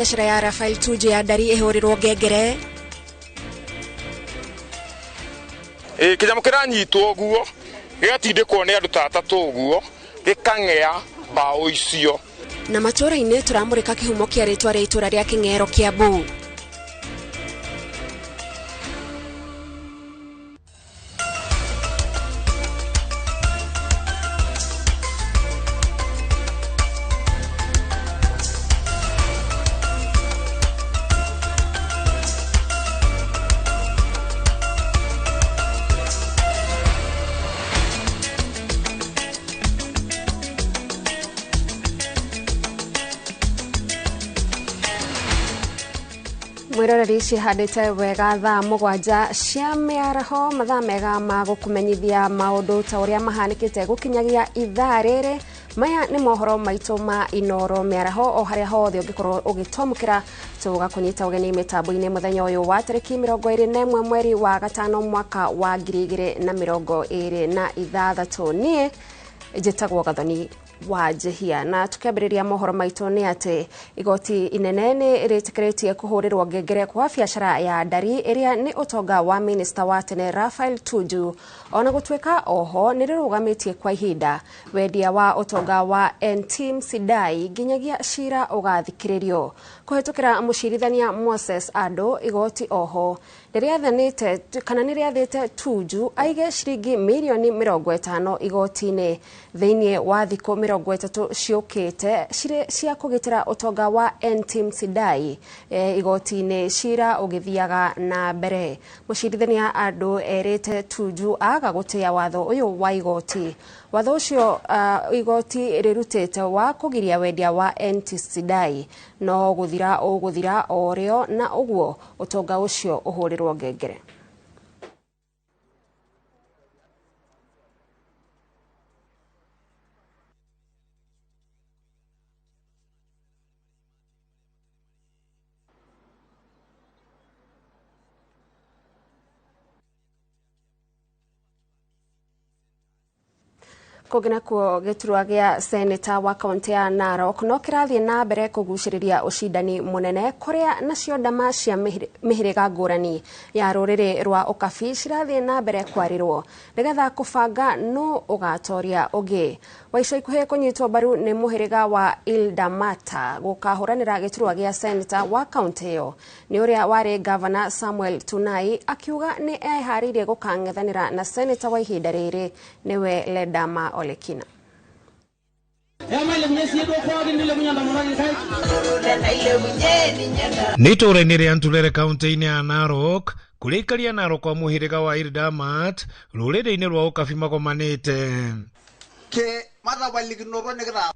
Biashara ya Rafael Tuju ya ndari ihurirwo ngengere. Kinyamo kiranyitwo guo gigatindikwo ni andu tatatu guo gikang'ea bao icio. Na matura-ini turamurika kihumo kia ritwa ria itura ria King'ero Kiambu. Mwiroreri cihandite wega thaa mugwanja cia miaraho mathaa mega ma gukumenyithia maundu ta uria mahanikite gukinyagia ithaa riri. Maya ni mohoro maitu ma Inoro miaraho o haria hothe ungikorwo ugitomukira tugakunyita ugeni mitambo-ini muthenya uyu wa tariki 21 mweri wa gatano mwaka wa 2026. Nie njitagwo Gathoni wa Jehia na tukiambiriria mohoro maitu ni ati igoti inene ni ritikiritie kuhurirwo ngengere kwa biashara ya ndari iria ni utonga wa minister wa tene Rafael Tuju. Ona gutweka oho ni rirugamitie kwa ihinda wendia wa utonga wa Ntim Sidai nginyagia cira ugathikiririo kuhitukira mucirithania Moses Ado. Igoti oho niriathanite kana niriathite Tuju aige ciringi milioni 50 igoti-ini thiini wa thiku 30 ciukite cia kugitira utonga wa Ntim Sidai igoti-ini cira ugithiaga na mbere. Mucirithania Ado erite Tuju aga gutia watho uyu wa igoti. Watho ucio igoti rirutite wa kugiria wendia wa Ntim Sidai no guthira orio na uguo utonga ucio uhurirwo ngengere. Kugina kuo giturwa gia seneta wa kaunti ya Narok no kirathie na mbere kuguciriria ucindani munene kuria nacio ndama cia mihiriga ngurani ya ruriri rwa ukabi cirathie na mbere kwarirwo nigetha kubanga no ugatoria ugi. Waica ikuhe kunyitwo mbaru ni muhiriga wa Ildamata gukahuranira giturwa gia seneta wa kaunti iyo. Ni uria wari governor Samuel Tunai akiuga ni eharirie gukang'ethanira na seneta wa ihinda riri niwe Ledama Olekina. Niture-ini ria Ntulele kaunti-ini ya Narok kurikaria Narok kwa muhiriga wa Ildamat ruriri-ini rwa ukabi magomanite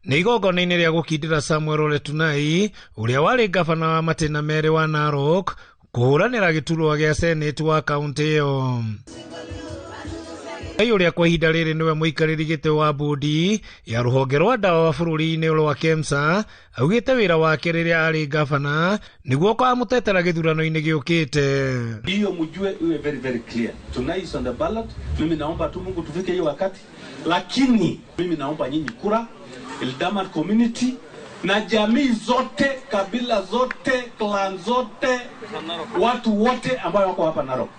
ni igongona-ini ria gukindira Samuel Ole Tunai uria wari gavana wa Matena Mere wa Narok kuhuranira giturwa gia seneti wa kaunti iyo. Uria kwa ihinda riri niwe muikariri giti wa bodi ya ruhonge rwa ndawa wa bururi-ini rwa KEMSA augite wira wake riria ari gavana niguo kwa mutetera githurano-ini giukite. Hiyo mjue iwe very clear. Tunai is on the ballot. Mimi naomba tu Mungu tufike hiyo wakati. Lakini mimi naomba nyinyi kura Ildamat community na jamii zote, kabila zote, clan zote, watu wote ambao wako hapa Narok.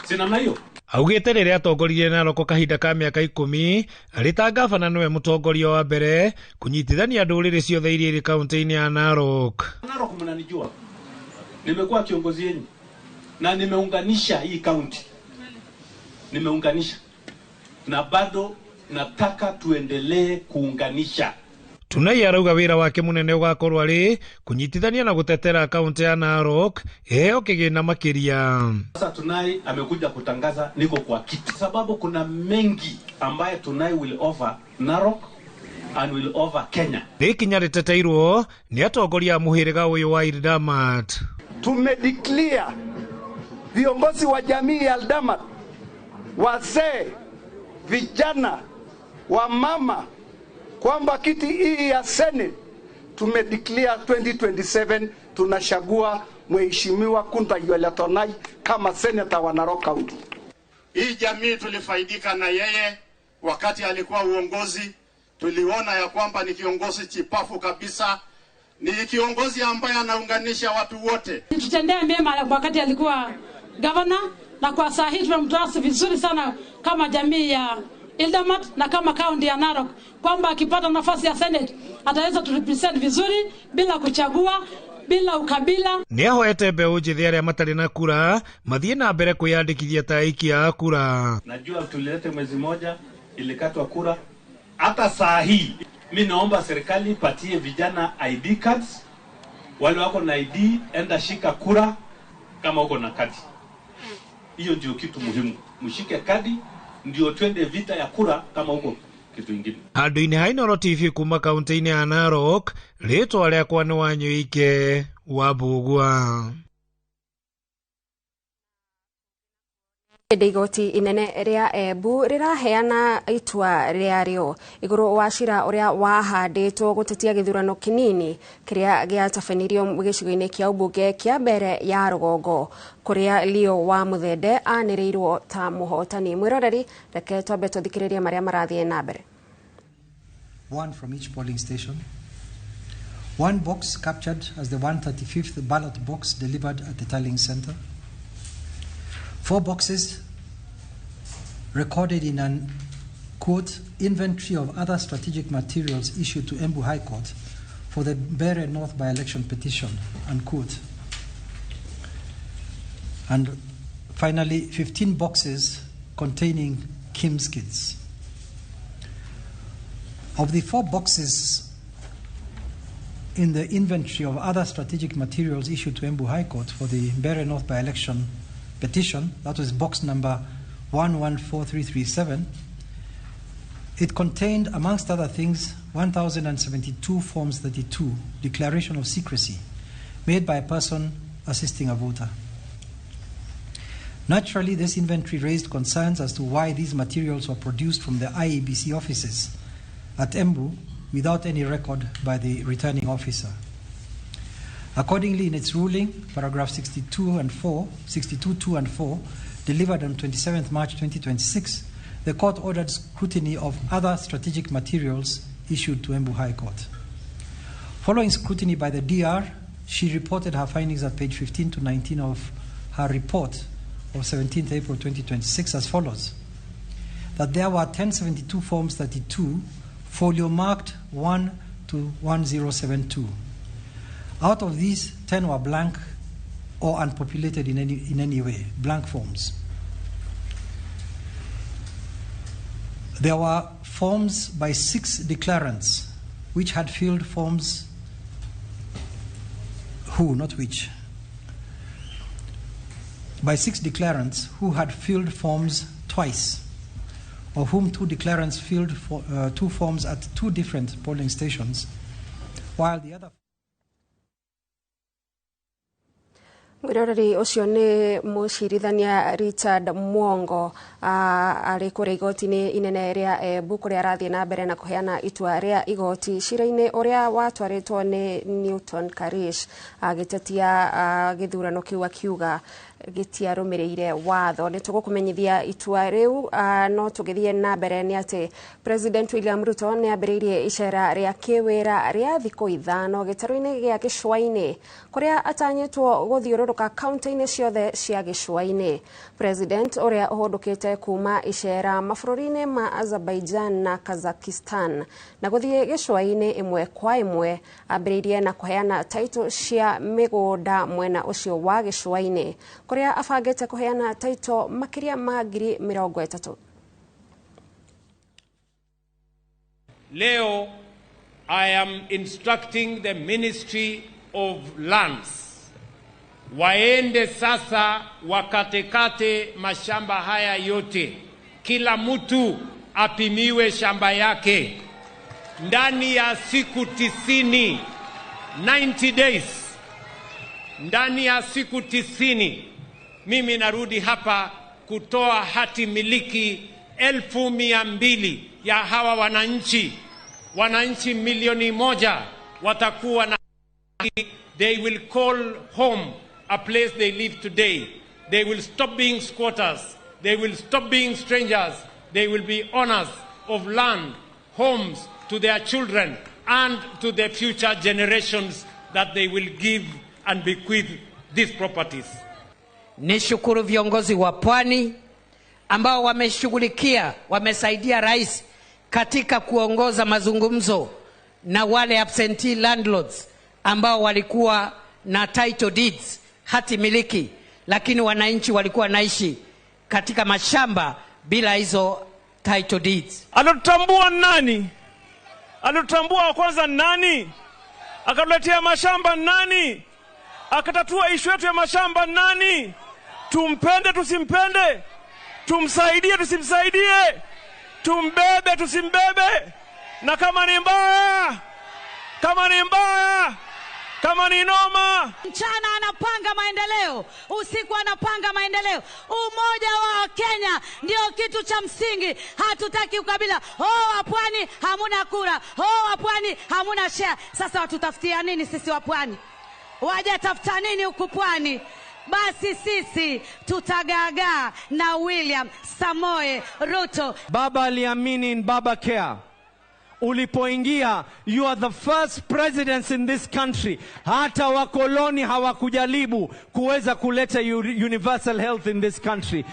Sina hiyo. Augite riria atongoririe Narok kahinda ka miaka 10 arita gavana niwe mutongoria wa mbere kunyitithania nduriri ciothe iria iri kaunti-ini ya Narok. Narok mnanijua. Nimekuwa kiongozi yenu na nimeunganisha hii kaunti. Nimeunganisha. Na bado nataka tuendelee kuunganisha. Tunai arauga wira wake munene ugakorwo ari kunyitithania na gutetera kaunti ya Narok eheo kigina makiria. Sasa Tunai amekuja kutangaza niko kwa kiti sababu kuna mengi ambaye Tunai will offer Narok and will offer Kenya. Rikinya riteteirwo ni atongoria muhiriga uyu wa Ildamat. Tumedeclare viongozi wa jamii ya Ildamat, wazee, vijana, wa mama kwamba kiti hii ya Senate tumedeclare 2027 tunachagua mheshimiwa Kunta Yole Tonai kama senator wa Narok County. Hii jamii tulifaidika na yeye wakati alikuwa uongozi, tuliona ya kwamba ni kiongozi chipafu kabisa ni kiongozi ambaye anaunganisha watu wote. Tutendea mema wakati alikuwa governor, na kwa saa hii tunamtrust vizuri sana kama jamii ya Ildamat na kama county ya Narok, kwamba akipata nafasi ya Senate ataweza turepresent vizuri bila kuchagua, bila ukabila. Ni ahoete mbeũ njĩthĩ arĩa matarĩ na kura mathiĩ na mbere kwĩyandĩkithia ta aikia a kura. Najua tulilete mwezi moja ilikatwa kura. Hata saa hii mimi naomba serikali ipatie vijana ID cards. Wale wako na ID enda shika kura kama uko na kadi. Hiyo ndio kitu muhimu. Mshike kadi ndio twende vita ya kura kama uko kitu kingine. Handũ-inĩ ha Inooro TV kuma kaunti-inĩ ya Narok, rĩtwa rĩakwa nĩ Wanyũike wa Mbugua. Igoti inene ria Embu riraheana itua riario iguru wa cira uria wahanditwo gutetia githurano kinini kiria giatabanirio gicigo-ini kia ubunge kia Mbeere ya Rugongo, kuria Leo wa Muthende anireirwo ta muhotani. Mwiroreri reke twambe tuthikiririe maria marathie na mbere. One from each polling station. One box captured as the 135th ballot box delivered at the tallying center. 4 boxes recorded in an, quote, inventory of other strategic materials issued to Embu High Court for the Mbeere North by-election petition, unquote. And finally, 15 boxes containing Kim's kits. Of the 4 boxes in the inventory of other strategic materials issued to Embu High Court for the Mbeere North by-election petition, that was box number 114337, it contained, amongst other things, 1,072 Forms 32, declaration of secrecy, made by a person assisting a voter. Naturally, this inventory raised concerns as to why these materials were produced from the IEBC offices at Embu without any record by the returning officer. Accordingly, in its ruling, paragraph 62 and 4, 62.2 and 4, delivered on 27th March 2026, the court ordered scrutiny of other strategic materials issued to Embu High Court. Following scrutiny by the DR, she reported her findings at page 15 to 19 of her report of 17th April 2026 as follows: that there were 1072 Forms 32, folio marked 1 to 1072. Out of these, 10 were blank or unpopulated in any way, blank forms. There were forms by 6 declarants which had filled forms, who, not which, by 6 declarants who had filled forms twice, of whom 2 declarants filled 2 forms at 2 different polling stations, while the other... Mwiroreri ucio ni mucirithania Richard Mwongo ari kuria igoti-ini inene ria Embu kuria arathie na mbere na kuheana itua ria igoti cira-ini uria watwaritwo ni Newton Karish agitetia githurano kiu akiuga gitiarumireire watho. Ni tugukumenyithia itua riu no tugithie na mbere ni ati President William Ruto ni ambiriirie icera ria kiwira ria thiku 5 gitaru-ini gia Gicũa-ini kuria atanyitwo guthiururuka kaunti-ini ciothe cia Gicũa-ini. President uria uhundukite kuma icera mabũrũri-ini ma Azerbaijan na Kazakhstan na guthie Gicũa-ini imwe kwa imwe ambiriirie na kuheana title cia migunda mwena ucio wa Gicũa-ini kuria afangite kuheana title makiria ma 30,000. Leo I am instructing the Ministry of Lands waende sasa wakatekate mashamba haya yote, kila mtu apimiwe shamba yake ndani ya siku 90, 90 days. Ndani ya siku 90 mimi narudi hapa kutoa hati miliki 1,200 ya hawa wananchi. Wananchi 1,000,000 watakuwa na, they will call home a place they live today. They will stop being squatters. They will stop being strangers. They will be owners of land, homes to their children and to the future generations that they will give and bequeath these properties. Nishukuru viongozi wa Pwani ambao wamesaidia rais katika kuongoza mazungumzo na wale absentee landlords ambao walikuwa na title deeds, hati miliki, lakini wananchi walikuwa naishi katika mashamba bila hizo title deeds. Alitambua nani? Alitambua kwanza nani? Akatuletea mashamba nani? Akatatua issue yetu ya mashamba nani? Tumpende tusimpende? Tumsaidie tusimsaidie? Tumbebe tusimbebe? Na kama ni mbaya, kama ni noma, mchana anapanga maendeleo, usiku anapanga maendeleo. Umoja wa Kenya ndio kitu cha msingi. Hatutaki ukabila. Wa Pwani hamuna kura, wa Pwani hamuna share. Sasa watutafutia nini sisi wa Pwani? Waje tafuta nini huku Pwani? Basi sisi tutagagaa na William Samoei Ruto. Baba aliamini in Baba Care. Ulipoingia, you are the first presidents in this country. Hata wakoloni hawakujaribu kuweza kuleta universal health in this country.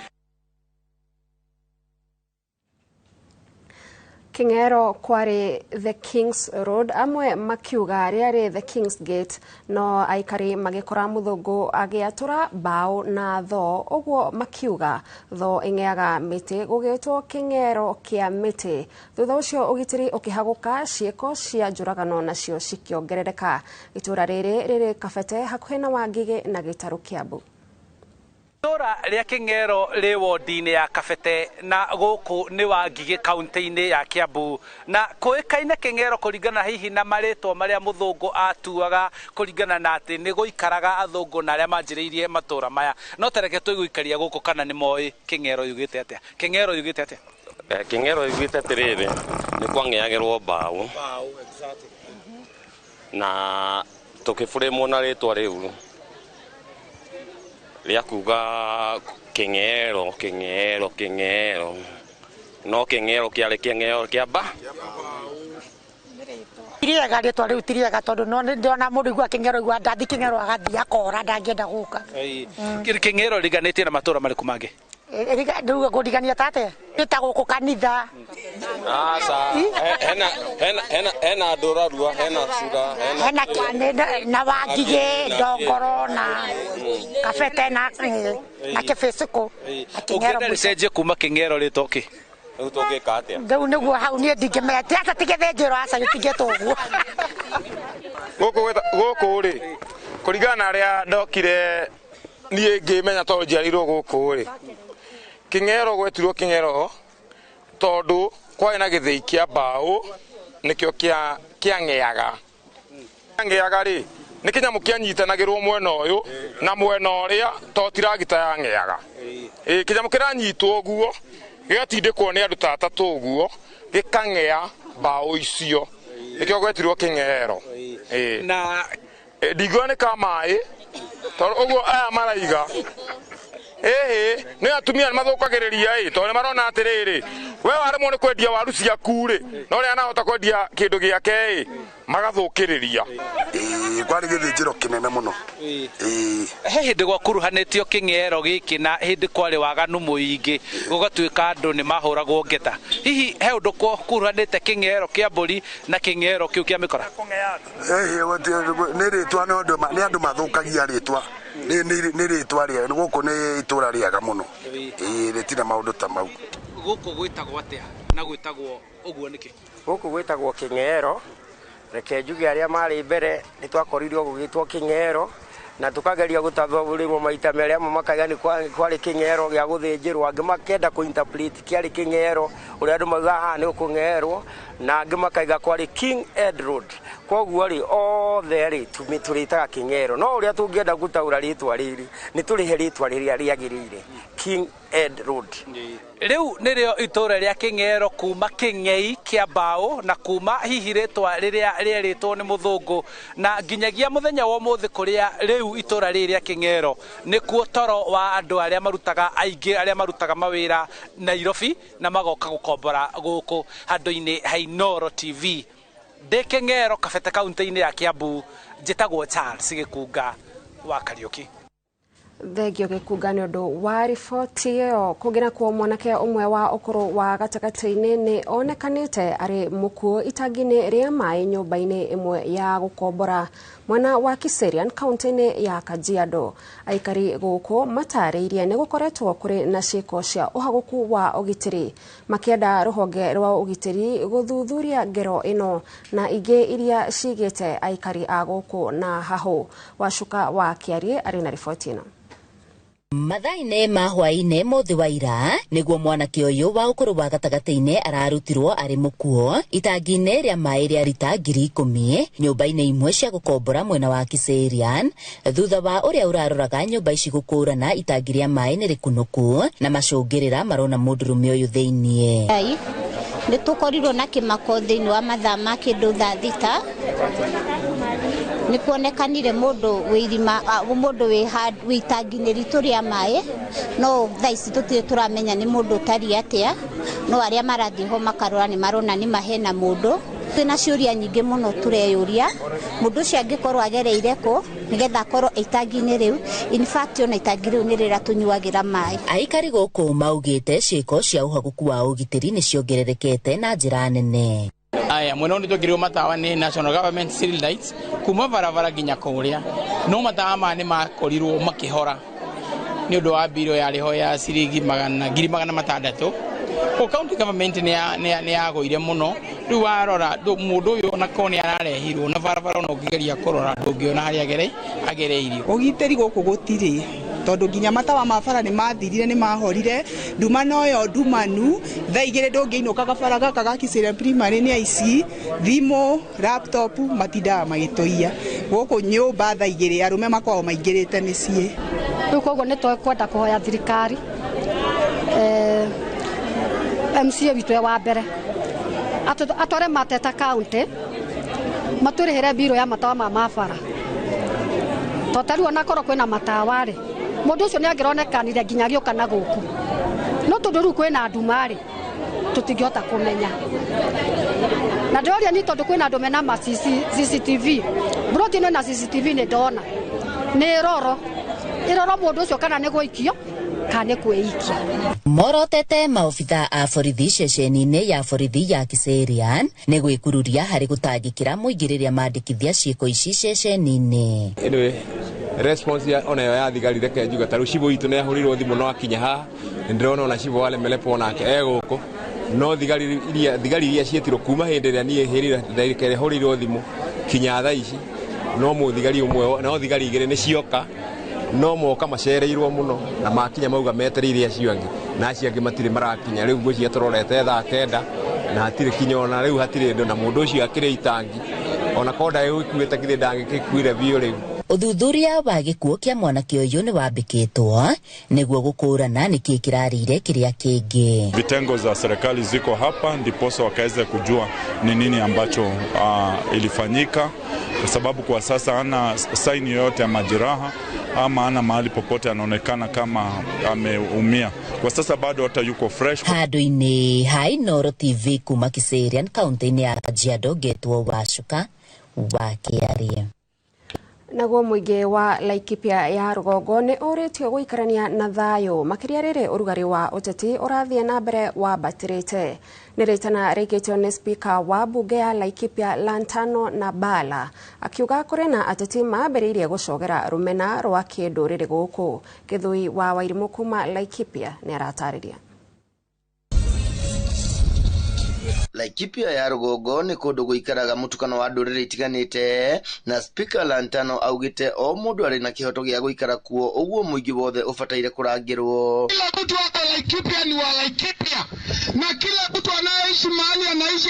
Kingero kwari the King's Road amwe makiuga riari the King's Gate no aikari magikora muthungu agiatura bao na tho ogwo makiuga tho ingeaga miti gugitwo kingero kia miti thutha ucio ugitiri ukihaguka cieko cia njuragano nacio cikiongerereka itura riri Kabete hakuhi na Wangige na Gitaru Kiambu. Itura ria Kingero ri wodi-ini ya Kabete na guku ni Wangige kaunti-ini ya Kiambu na kuikaine Kingero kuringana hihi na maritwa maria muthungu atuaga kuringana na ati ni guikaraga athungu na aria manjiriirie matura maya no tereke tuiguikaria guku kana ni moi Kingero yugite atia Kingero yugite atia Kingero yugite atiriri ni kwangeagirwo bao na tukifuremwo na ritwa riu ria kuga Kingero no Kingero kiari Kingero kiamba iriega ritwa riu tiriega tondu no ndiona mundu igua Kingero igua ndathi Kingero agathi akora ndangienda guka Kingero riganitie na matura mariku mangi nduga kudigania tate itaguku kanitha hena ndurarua hena sura hena na Wangige Ndongoro na Kabete na Kibisiko Kingero ricenjie kuma Kingero ritoki utogeka atia ndau niguo hau ni ndingimenya tia tigethenjero aca gitigetwo guku ri kuringana na aria ndokire nie ngimenya to njiarirwo guku ri Kingero gwetirwo Kingero tondu kwai na githii kia bao nikio kiangeaga ri ni kinyamu kianyitanagirwo mwena uyu na mwena uria to tiragita yangeaga kinyamu kiranyitwo uguo gigatindikwo ni andu tatatu uguo gikangea bao icio nikio gwetirwo Kingero na ndigwa ni kamai tondu uguo aya maraiga ni atumia ni mathukagiriria tondu marona atiriri we waremwo ni kwendia waru ciaku ri no ria nahota kwendia kindu giake magathukiriria kwari githinjiro kinene muno he hindi gwakuruhanitio Kingero giki na hindi kwari waganu muingi gugatuika andu ni mahuragwo ngeta hihi he undu kuruhanite Kingero kia mburi na Kingero kiu kia mikora ni ritwa ni andu mathukagia ritwa ni ritwa ria guku ni itura riaga muno ritina maundu ta mau guku gwitagwo atia na gwitagwo uguo niki guku gwitagwo Kingero reke njuge aria mari mbere ni twakoririo gugitwo Kingero na tukageria gutathurimo maita meria makaiga ni kwari Kingero gya guthinjirwo angi makenda ku interpret kiari Kingero uria andu mauga ni ukung'erwo na angi makaiga kwari King Ed Road koguo ri othe ri turitaga Kingero no uria tungienda gutaura ritwa riri ni turihe ritwa riria riagirire King Ed Road riu nirio itura ria Kingero kuma King'ei kia bao na kuma hihi ritwa riria rieritwo ni muthungu na nginyagia muthenya wa muthi kuria riu itura riria Kingero nikuo toro wa andu aria marutaga aingi aria marutaga mawira Nairobi na magoka gukombora guku handu-ini ha Inoro TV de King'ero Kabete kaunti-ini ya Kiambu njitagwo Charles Gikunga wa Kariuki. Thegio Gikunga ni undu wa riboti iyo kugina kwa mwanake umwe wa ukuru wa gatagati-ini ni onekanite ari mukuo itangini ria mai nyumba-ini imwe ya gukombora mwena wa Kiserian kaunti-ini ya Kajiado. Aikari guku matariirie ni gukoretwo kuri na ciiko cia uhaguku wa ugitiri makienda ruhonge rwa ugitiri guthuthuria ngero ino na ingi iria cigite aikari a guku na hahu. Wacuka wa Kiarie ari na riboti ino. Mathaine ma hwaine mothi wa ira niguo mwanake uyu wa ukuru wa gatagati-ini ararutirwo ari mukuo itangine ria mai ria rita 10,000 nyumba-ini imwe cia gukombora mwena wa Kiserian thutha wa uria uraroraga nyumba ici gukurana itangi ria mai ni rikunuku na macungirira marona mundurume uyu thiini. Ni tukorirwo na kimako thiini wa mathaa ma kindu thaa thita ni kuonekanire mundu wirima mundu wi itangi-ini ritu ria mai no thaici tutire turamenya ni mundu tari atia no aria marathi ho makarora ni marona ni mahena mundu twina ciuria nyingi muno tureyuria mundu cio angikorwo agereire ku nigetha korwo itangi-ini riu in fact ona itangi riu ni rira tunyuagira mai. Aikari guku maugite ciiko cia uhaguku wa ugitiri ni ciongererekete na njira nene. Aya mwena ni tugirwo matawa ni National Government Civil Lights kuma barabara ginya kuria no matawa mane makorirwo makihora ni undu wa biro yariho ya ciringi 600,000 ko county government ni yagoire muno riu warora mundu uyu na koni ararehirwo na barabara no ngigeria kurora ndungiona hari agereirio ugiteri guku gutiri tondu ginya matawa ma bara ni mathirire ni mahorire nduma noyo ndumanu thaa igire ndungiinuka gabara gaka ga Kiserian primary ni aici thimo laptop matindaga magitoia guku nyumba thaa igire arume makwao maingirite micii riu koguo ni twenda kuhoya thirikari MCA witu wa mbere atware Mateta county maturihere biro ya matawa ma mabara totari ona korwo kwina matawa ri mundu ucio ni angironekanire nginya gioka na guku no tondu riu kwina nduma ri tutingihota kumenya na ndoria ni tondu kwina andu mena ma CCTV broti no na CCTV ni ndona ni iroro mundu ucio kana ni guikio kana kuikia. Morotete maofitha a borithi ceceni-ini ya borithi ya Kiserian ni gwikururia hari gutangikira muingiriria mandikithia ciiko ici ceceni-ini. Response ya ona ya thigari reke njuga taru cibo itu ne ahurirwo thimu no akinya ha ndirona ona cibo wale melepo nake eguko no thigari iria cietirwo kuma hindi ria nie hirira ndekere hurirwo thimu kinya thaa ici no muthigari umwe no thigari igire ni cioka no moka macereirwo muno na makinya mauga metereire acio angi na acio angi matire marakinya riu ngwici atororete thaa 9 na hatire kinya ona riu hatire ndo na mundu ucio akire itangi ona konda ikuite kithe ndangi kikuire bio riu. Uthuthuria wa gikuo kia mwanake uyu ni wambikitwo niguo gukurana niki kirarire kiria kingi. Vitengo za serikali ziko hapa ndiposa wakaweze kujua ni nini ambacho ilifanyika, kwa sababu kwa sasa hana saini yoyote ya majeraha ama hana mahali popote anaonekana kama ameumia. Kwa sasa bado hata yuko fresh. Handu-ini hai Noro TV kuma Kiserian kaunti-ini ya Kajiado getwo Wacuka wa Kiarie. Naguo muingi wa Laikipia ya Rugongo ni uritio guikarania na thayo makiria riri urugari wa uteti urathie na mbere wa batirite ni ritana rikitio ni speaker wa bunge ya Laikipia Lantano na Bala akiuga kuri na ateti mambiriirie gucogera rumena rwa kinduriri guku. Githui wa Wairimu kuma Laikipia ni aratariria. Laikipia ya Rugongo ni kundu guikaraga mutukano wa nduriri itiganite na speaker Lantano augite o mundu ari na kihoto gia guikara kuo uguo muingi wothe ufataire kurangirwo. Kila mtu hapa Laikipia ni wa Laikipia na kila mtu anayeishi mahali anaishi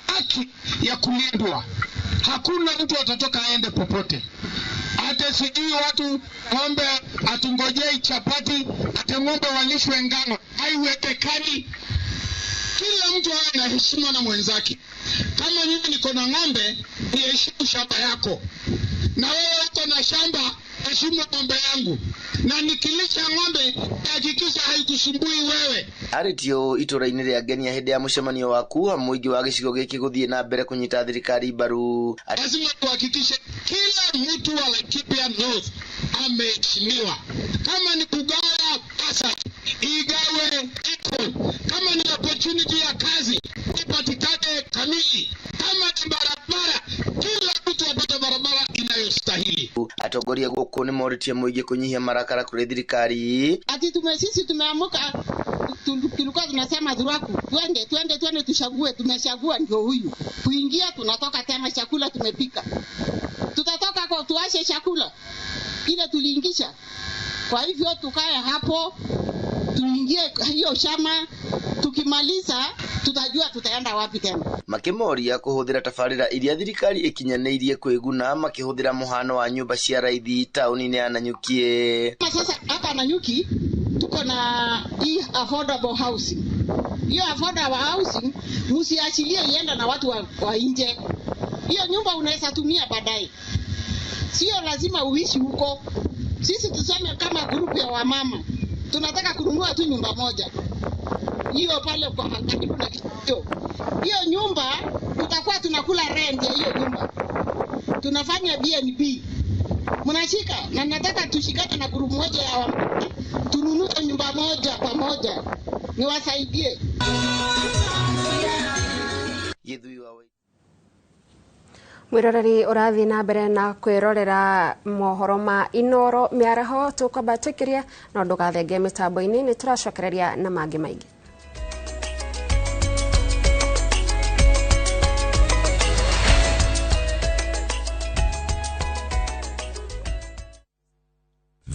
haki ya kulindwa. Hakuna mtu atatoka aende popote. Hata sijui watu ng'ombe atungojei chapati, hata ng'ombe walishwe ngano. Haiwezekani. Kila mtu awe na heshima na mwenzake. Kama mimi niko na ng'ombe, niheshimu shamba yako. Na wewe uko na shamba, heshimu ng'ombe yangu, na nikilisha ng'ombe hakikisha haikusumbui wewe. Aritio itura-inĩ rĩa ngenia hĩndĩ ya mũcemanio wa kuuga mũingĩ wa gĩcigo gĩkĩ gũthiĩ na mbere kũnyita thirikari mbaru. Lazima tuhakikishe kila mtu wa Laikipia North ameheshimiwa. Kama ni kugawa pesa igawe equal, kama ni opportunity ya kazi ipatikane kamili, kama ni barabara kila mtu apate barabara inayostahili. Atongoria gũkũ nĩ moritie mũingĩ kũnyihia marakara kũrĩ thirikari. Ati sisi tumeamuka, tulikuwa tunasema Dhuraku, twende tushague, tumeshagua ndio huyu. Kuingia tunatoka tena chakula tumepika. Tutatoka kwa tuashe chakula ile tuliingisha. Kwa hivyo tukae hapo, tuingie hiyo shama, tukimaliza tutajua tutaenda wapi tena. Makĩmoria kũhũthĩra tabarĩra iria thirikari ĩkinyanĩirie kwĩguna makĩhũthĩra mũhano wa nyũmba cia raithi taũni-inĩ ya Nanyuki. Sasa hapa Nanyuki tuko na hii affordable housing. Hiyo affordable housing msiachilie iende na watu wa nje. Hiyo nyumba unaweza tumia baadaye. Sio lazima uishi huko. Sisi tuseme kama grupu ya wamama tunataka kununua tu nyumba moja. Hiyo pale kwa karibu na kituo. Hiyo nyumba tutakuwa tunakula rent ya hiyo nyumba. Tunafanya BNB. Mnashika na nataka tushikane na grupu moja ya wamama. Tununue nyumba moja pamoja. Niwasaidie. Mwiroreri urathi na mbere na kwirorera mohoro ma Inoro miaraho tukamba twikiria no ndugathenge mitambo-ini ni turacokereria na mangi maingi.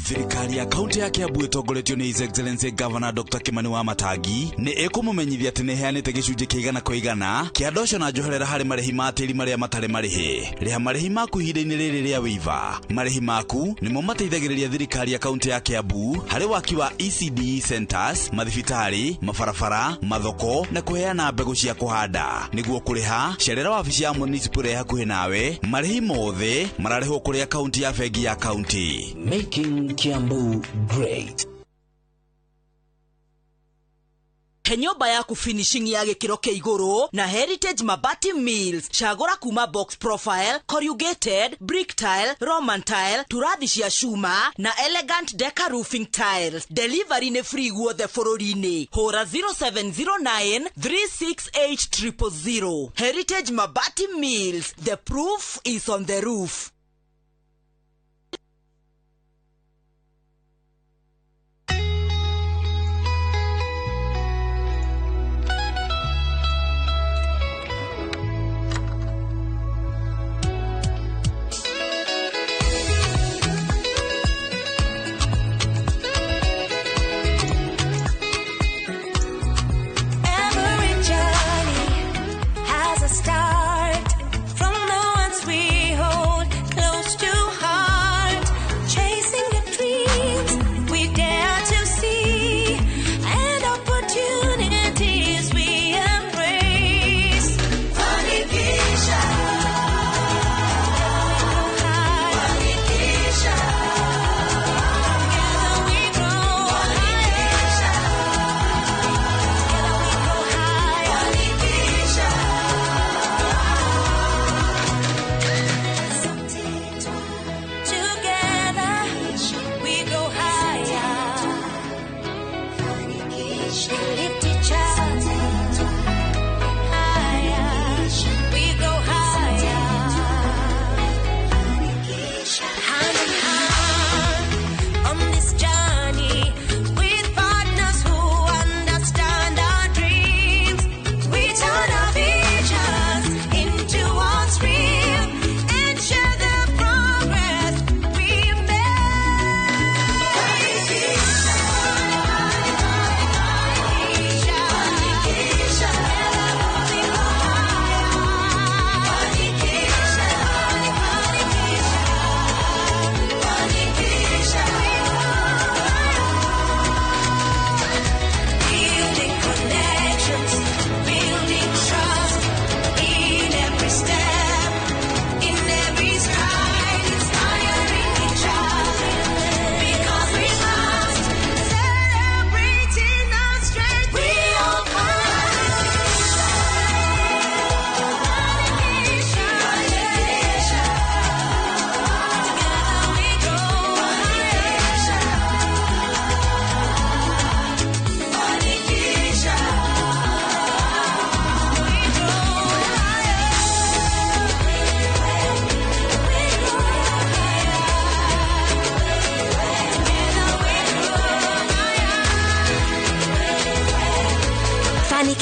Thirikari ya kaunti ya Kiambu itongoretio ni His Excellency Governor Dr. Kimani wa Matangi ni ikumumenyithia ati ni heanite gicunji kiigana kwa igana kia ndoco na njoherera hari marihi ma tiri maria matare marihi riha marihi maku ihinda-ini riri ria wiva marihi maku nimo mateithagiriria thirikari ya kaunti ya Kiambu hari waki wa ECD centers mathibitari mabarabara mathoko na kuheana mbegu cia kuhanda niguo kuriha cerera wabici ya municipal ya hakuhi nawe marihi mothe mararihwo kuria kaunti ya bengi ya kaunti. Making Kiambu great. Nyumba yaku finishing ya gikiro kia iguru na Heritage Mabati Mills chagura kuma box profile, corrugated, brick tile, Roman tile, turathi cia shuma na elegant deca roofing tiles. Delivery ne free guothe bururi-ini. Hora 0709 368 000. Heritage Mabati Mills, the proof is on the roof. Start from the ones we hold.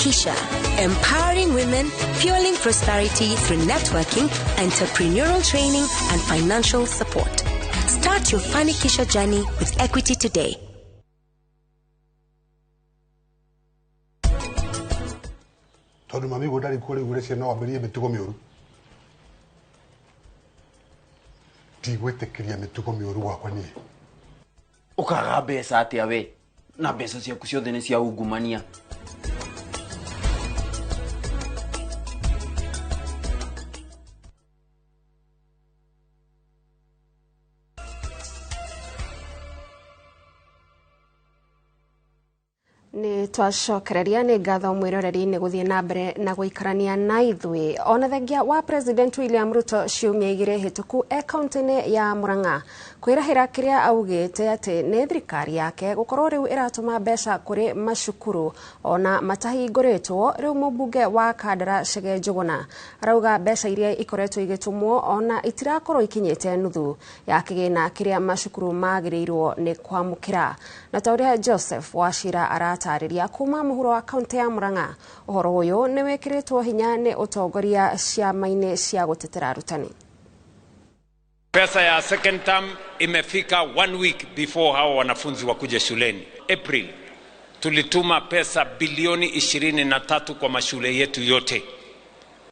Kisha, empowering women, fueling prosperity through networking, entrepreneurial training, and financial support. Start your Fanikisha journey with Equity today. Tondu mami godari kule gure ciana wamberie mitugo miuru. Tigwetekiria mitugo miuru wakwa nie. Ukaga mbeca atia we na mbeca ciaku ciothe ni cia ungumania. Ni twacokereria ni ngatho mwiroreri ni guthie na mbere na guikarania na ithui ona thengia wa President William Ruto ciumia igire hituku kaunti-ini ya Murang'a kwirahira kiria augite ati ni thirikari yake gukorwo riu iratuma mbeca kuri macukuru ona matahinguritwo riu mubunge wa Kandara Chege Njuguna arauga mbeca iria ikoretwo igitumwo ona itirakorwo ikinyite nuthu ya kigina kiria macukuru magirirwo ni kwamukira na tauria Joseph Wachira aratariria kuma muhuro wa kaunti ya Murang'a uhoro uyu ni wekiritwo hinya ni utongoria ciama-ini cia gutetera arutani. Pesa ya second term imefika 1 week before hao wanafunzi wakuje shuleni. April tulituma pesa bilioni 23 kwa mashule yetu yote.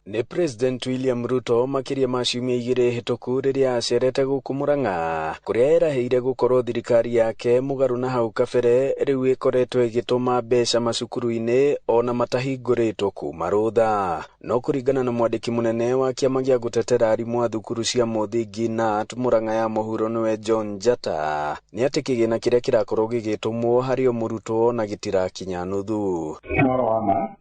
Ni President William Ruto makiria maciumia igire hituku riria acerete guku Murang'a kuria eraheire gukorwo thirikari yake mugaru na hau kabere riu ikoretwo igituma mbeca macukuru-ini ona matahinguritwo kuma rutha. No kuringana na mwandiki munene wa kiama gia gutetera arimu a thukuru cia muthingi NAT Murang'a ya muhuro niwe John Njata ni ati kigina kiria kirakorwo gigitumwo hari o murutwo na gitirakinya nuthu.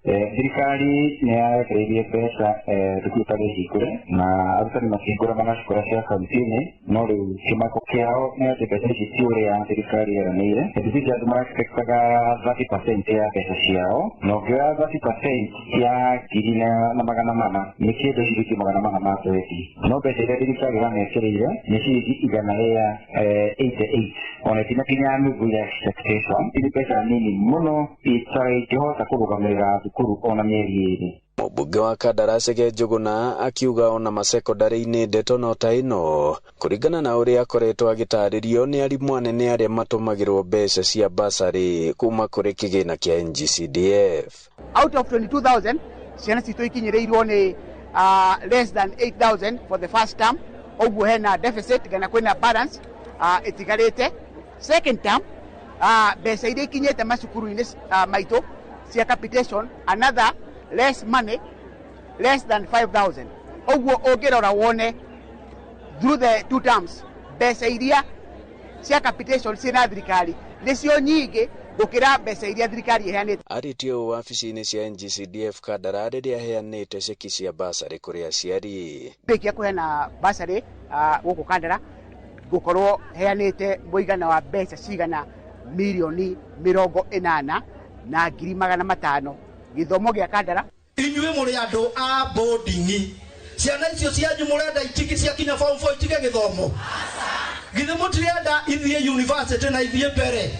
Thirikari ni yarekereirie pesa tukutare hikure na arutani makingura manacukura cia kaunti-ini no riu kimako kiao ni ati pesa ici ti uria thirikari yeranĩire. Thirikari andu maraexpectaga 30% ya pesa ciao na ũngĩoya 30% ya ngiri na magana mana nĩ kĩndũ ciringi magana mana ma tweti. No mbeca iria thirikari ĩranekereire nĩ ciringi 188 ona itinakinya nuthu ya expectation. Nĩ pesa nini mũno ĩngĩhota kũrũgamĩrĩra thukuru ona mĩeri ĩrĩ. Mubunge wa Kandara Chege Njuguna akiuga ona masekondari-ini ndeto no ta ino kuringana na uria akoretwo agitaririo ni arimu anene aria matumagirwo mbeca cia basari kuma kuri kigina kia NGCDF. Out of 22,000 ciana citũ ikinyirirwo ni less than 8,000 for the first term. Oguo hena deficit kana kwina balance itigarite. Second term mbeca iria ikinyite macukuru-ini maitũ cia capitation another less money, less than 5,000. Oguo ũngĩrora wone through the 2 terms mbeca iria cia capitation ciĩna thirikari nĩcio nyingĩ gũkĩra mbeca iria thirikari ĩheanĩte. Arĩtie ũũ wabici-inĩ cia NGCDF Kandara rĩrĩa aheanĩte ceki cia basarĩ kũrĩ aciari. Rĩkia kũheana basarĩ gũkũ Kandara gũkorwo heanĩte mũigana wa mbeca cigana milioni 80 na ngiri 500 githomo gĩa Kandara. Inyuĩ mũrĩ andũ a boarding ciana icio cianyu mũrenda itiki cia kinya form 4 itige gĩthomo githĩ mũtirenda ithiĩ university na ithiĩ mbere.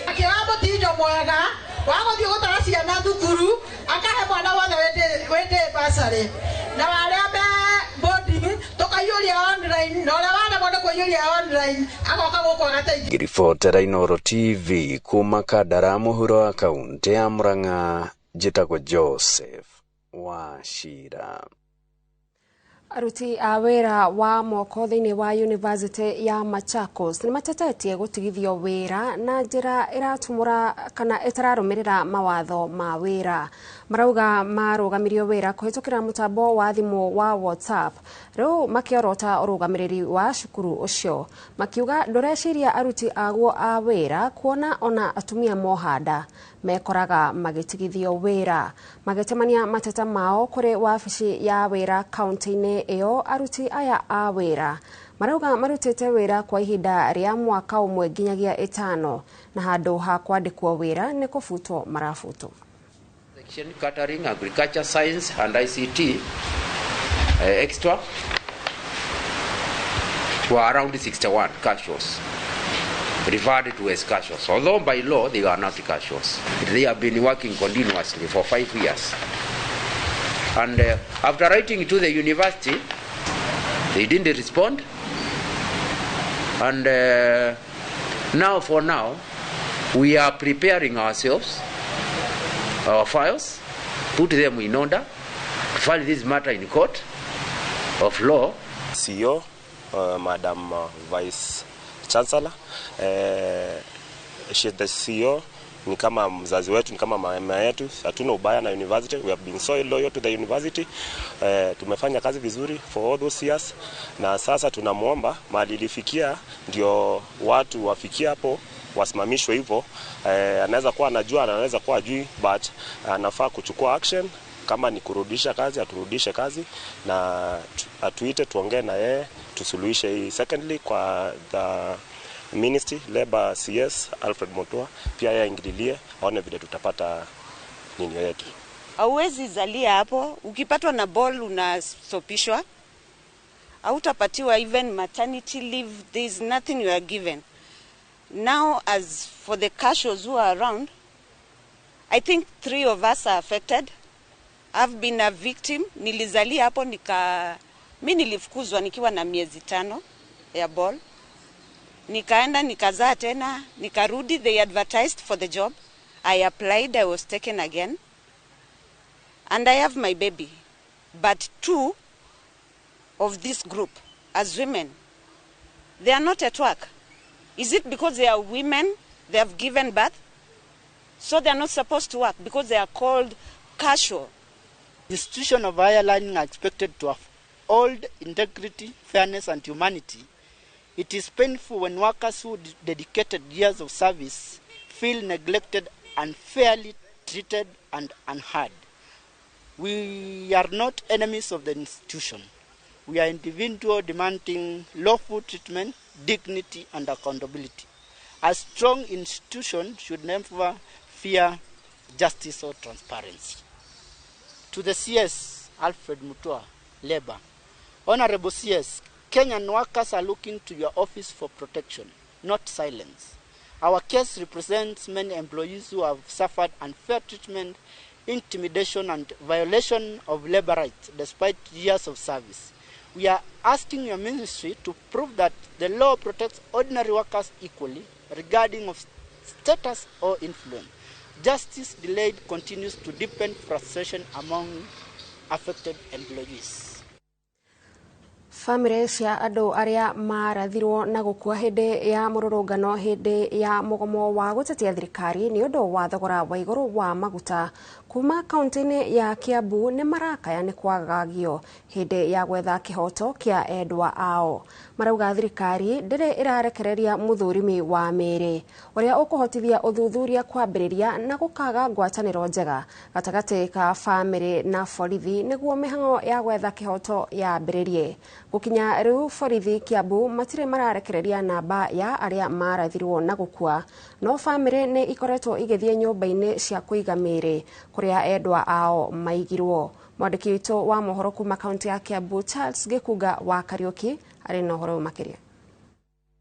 Akĩra mũtinjo mwega wagũthiĩ gũtara ciana thukuru akahe mwana wothe wende basarĩ na arĩa me boarding tũkaiyũria online na ũrĩa waremwo nĩ kũiyũria online agoka gũkũ agateithia. Ngiribotera Inooro TV kuma Kandara muhuro wa kaunti ya Murang'a njĩtagwo Joseph Wachira. Aruti a wĩra wa moko thĩinĩ wa University ya Machakos nĩ matetetie gũtigithio wĩra na njĩra ĩratũmũra kana ĩtararũmĩrĩra mawatho ma wĩra. Marauga marũgamirio wĩra kũhĩtũkĩra mũtambo wa thimũ wa WhatsApp rĩu makĩorota ũrũgamĩrĩri wa cukuru ũcio. Makiuga ndũreciria aruti aguo a wĩra kuona ona atumia mohanda mekoraga magitigithio wĩra. Magĩtemania mateta mao kũrĩ wabici ya wĩra kaunti-inĩ ĩyo, aruti aya a wĩra marauga marutĩte wĩra kwa ihinda rĩa mwaka ũmwe nginyagia 5 na handũ ha kwandĩkwo wĩra nĩ kũbutwo marabutwo. Section catering, agriculture science and ICT extra were around 61 casuals. referred to as casuals. Although by law they are not casuals. They have been working continuously for 5 years. And after writing to the university, they didn't respond. And now, we are preparing ourselves, our files, put them in order, file this matter in court of law. CEO, Madam Vice Chancellor, she's the CEO, ni kama mzazi wetu, ni kama mama yetu, hatuna ubaya na university. We have been so loyal to the university. Tumefanya kazi vizuri for all those years, na sasa tunamuomba mahali ilifikia ndio watu wafikia hapo wasimamishwe hivyo. Anaweza kuwa anajua, anaweza kuwa ajui, but anafaa kuchukua action. Kama ni kurudisha kazi, aturudishe kazi na atuite tuongee na yeye tusuluhishe hii. Secondly, kwa the Ministry, Labor CS, Alfred Mutua, pia yeye ingililie, aone vile tutapata nini yetu. Hauwezi zalia hapo, ukipatwa na ball unastopishwa. Hautapatiwa even maternity leave, there is nothing you are given. Now, as for the casuals who are around, I think 3 of us are affected. I've been a victim. Nilizalia hapo mimi nilifukuzwa nikiwa na miezi 5 ya ball. Nikaenda nikazaa tena, nikarudi, they advertised for the job. I applied, I was taken again. And I have my baby. But 2 of this group, as women, they are not at work. Is it because they are women, they have given birth? So they are not supposed to work because they are called casual. Institutions of higher learning are expected to uphold integrity, fairness, and humanity. It is painful when workers who dedicated years of service feel neglected, unfairly treated, and unheard. We are not enemies of the institution. We are individuals demanding lawful treatment, dignity, and accountability. A strong institution should never fear justice or transparency. To the CS, Alfred Mutua, Labor. Honorable CS, Kenyan workers are looking to your office for protection, not silence. Our case represents many employees who have suffered unfair treatment, intimidation, and violation of labor rights despite years of service. We are asking your ministry to prove that the law protects ordinary workers equally, regarding of status or influence. Justice delayed continues to deepen frustration among affected employees. Family cia andu aria marathirwo na gukua hindi ya mururungano hindi ya mugomo wa gutetia thirikari ni undu wa thogora wa iguru wa maguta kuma kaunti-ini ya Kiambu ni marakaya ni kwagagio hindi ya gwetha kihoto kia endwa ao. Marauga thirikari ndiri irarekereria muthurimi wa Mbeere uria ukuhotithia uthuthuria kwambiriria na gukaga ngwataniro njega gatagati ka family na borithi niguo mihango ya gwetha kihoto ya mbiririe. Gukinya riu borithi Kiambu matire mararekereria namba ya aria marathirwo na gukua, no family ni ikoretwo igithie nyumba-ini cia kuiga Mbeere kuria endwa ao maigirwo. Mwandiki witũ wa mohoro kuma kaunti ya Kiambu Charles Gikuga wa Kariuki ari na horo makiria.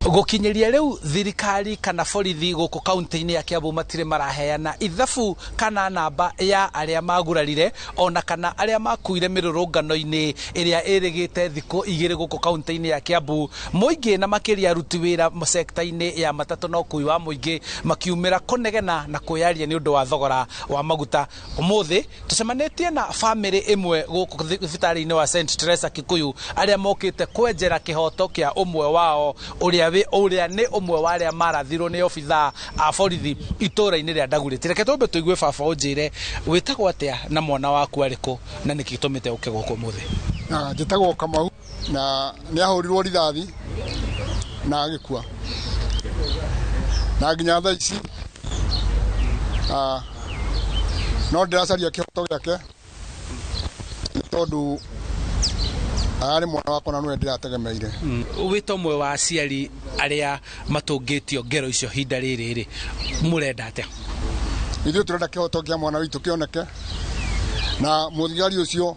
Gukinyeria riu thirikari kana borithi guku kaunti-ini ya Kiambu matire maraheana ithabu kana namba ya aria magurarire ona kana aria makuire mirurungano-ini iria irigite thiku 2 guku kaunti-ini ya Kiambu. Muingi na makiria aruti wira sekta-ini ya matatu no kui wa muingi makiumira kunegena na kuyaria ni undu wa thogora wa maguta. Umuthi tucemanitie na family imwe guku thibitari-ini wa St Teresa Kikuyu aria mokite kwenjera kihoto kia umwe wao uria ni umwe wa aria marathirwo ni obitha a borithi itura-ini ria Ndaguriti. Reke twambe tuigue baba unjire witagwo atia na mwana waku ariku na niki gitumite uke guku muthi? Njitagwo Kamau na ni ahurirwo rithathi na agikua na nginya thaa ici no ndiracaria kihoto giake tondu ari mwana wakwa na nwe ndirategemeire. Wito mwe wa aciari aria matungitio ngero icio hinda riri murenda atia? Ithuĩ turenda kihoto kia mwana witu kioneke na muthigari ucio